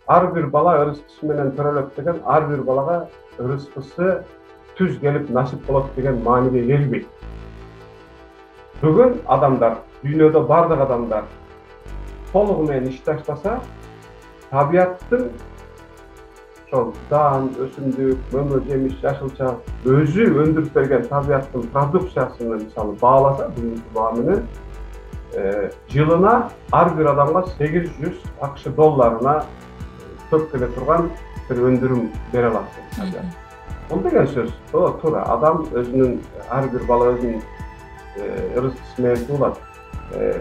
Ар bir bala ырыскысы менен төрөлөт деген, ар bir балага ырыскысы түз келип насип болот деген мааниге келбейт. Бүгүн адамдар, дүйнөдө бардык адамдар толугу менен иш таштаса, табияттын ошол дан, өсүмдүк, мөмө жемиш, жашылча өзү өндүрүп берген табияттын продукциясыны мисалы бааласа, бүгүнкү баа менен жылына ар bir адамга 800 АКШ долларына көп келе турган bir өндүрүм бере алат. Бул деген сөз, туура адам өзүнүн ар bir бала өзүнүн ырыскысы менен туулат.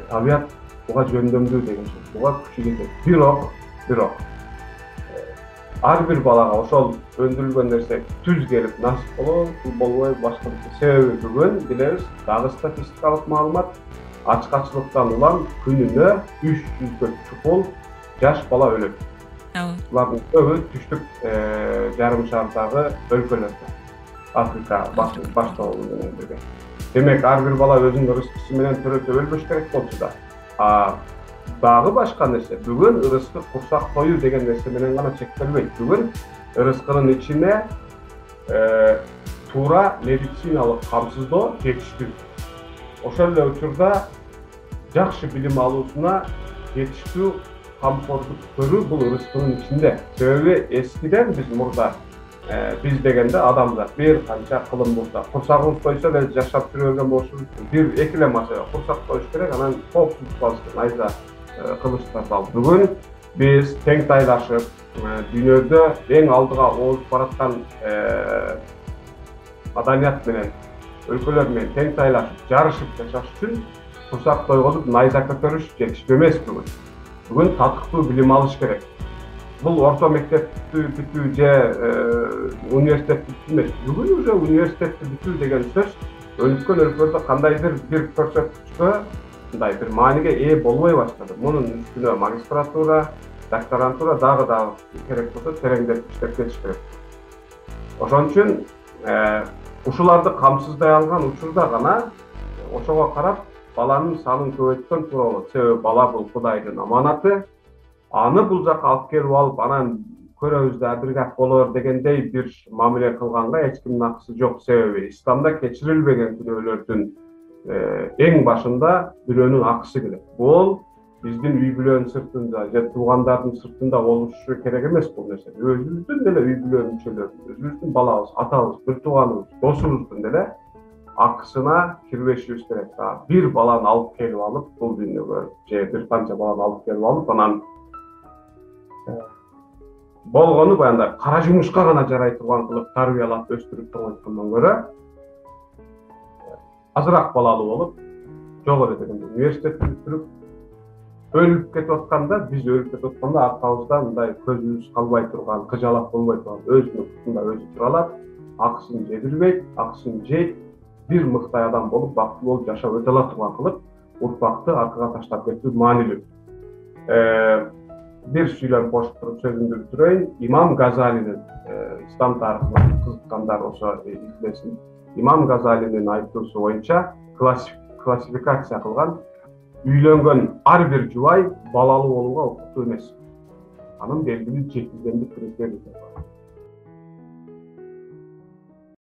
Табият буга жөндөмдүү деген сөз, буга күчү жетет. Бирок ар bir балага ошол өндүрүлгөн нерсе түз келип насип болбой башка себеби бүгүн билебиз, дагы статистикалык маалымат ачкачылыктан улам күнүнө 300гө чукул жаш бала өлөт. Булардын көбү түштүк жарым шардагы өлкөлөрдө, Африка баштоо менен бирге. Демек, ар bir бала өзүнүн ырыскысы менен төрөтө өлбөш керек болчу да. Дагы башка нерсе, бүгүн ырыскы курсак тоюу деген нерсе менен гана чектелбейт. Бүгүн ырыскынын ичине туура медициналык камсыздоо жетиштүү. Ошол эле учурда жакшы билим алуусуна жетиштүү камкордук көрүү бул ырыскынын ичинде. Себеби эскиден биз мурда биз дегенде адамдар бир канча кылым болсо, курсагыбыз тойсо эле жашап жүрө берген болушубуз. Эки эле маселе, курсак тоюш керек, анан коопсуздук алыш, найза кылычтарды алып. Бүгүн биз тең тайлашып, дүйнөдө эң алдыга озуп бараткан маданият менен, өлкөлөр менен тең тайлашып, жарышып жашаш үчүн курсак тойгозуп, найза көтөрүш жетиштүү эмес бүгүн. Бүгүн татыктуу билим алыш керек. Бул орто мектепти бүтүү же университетти бүтүү эмес. Бүгүн уже университетти бүтүү деген сөз өлкөн өлкөлөрдө кандайдыр бир көрсөткүчкө мындай бир мааниге ээ болбой баштады. Мунун үстүнө магистратура, докторантура дагы керек болсо тереңдетип иштеп кетиш керек. Ошон үчүн ушуларды камсыздай алган учурда гана ошого карап баланын санын көбөйткөн туура болот. Себеби бала бул Кудайдын аманаты. Аны бул жака алып келип алып, анан көрөбүз да бир гап болор дегендей бир мамиле кылганга эч кимдин акысы жок. Себеби исламда кечирилбеген күнөөлөрдүн эң башында бирөөнүн акысы келет. Бул биздин үй бүлөнүн сыртында же туугандардын сыртында болушу керек эмес бул нерсе. Өзүбүздүн деле үй бүлө мүчөлөрүбүз, өзүбүздүн балабыз, атабыз, бир тууганыбыз, досубуздун деле акысына кирбешибиз керек. Бир баланы алып келип алып, бул дүйнөгө же бир канча баланы алып келип алып, анан болгону баягындай кара жумушка гана жарай турган кылып тарбиялап өстүрүп койгондон көрө азыраак балалуу болуп, жогору дегенде университетти бүтүрүп өлүп кетип атканда, биз өлүп кетип атканда аркабызда мындай көзүбүз калбай турган, кыжалак болбой турган, өзүнүн кутунда өзү тура алат, акысын жедирбейт, акысын жейт, бир мыктай адам болуп, бактылуу болуп жашап өтө ала турган кылып, урпакты аркага таштап кетүү маанилүү. Бир сүйлөп кошуп туруп сөзүмдү бүтүрөйүн. Имам Газалинин ислам тарыхына кызыккандар болсо излесин. Имам Газалинин айтуусу боюнча классификация кылган үйлөнгөн ар бир жубай балалуу болууга укуктуу эмес. Анын белгилүү жетилгендик критерии бар.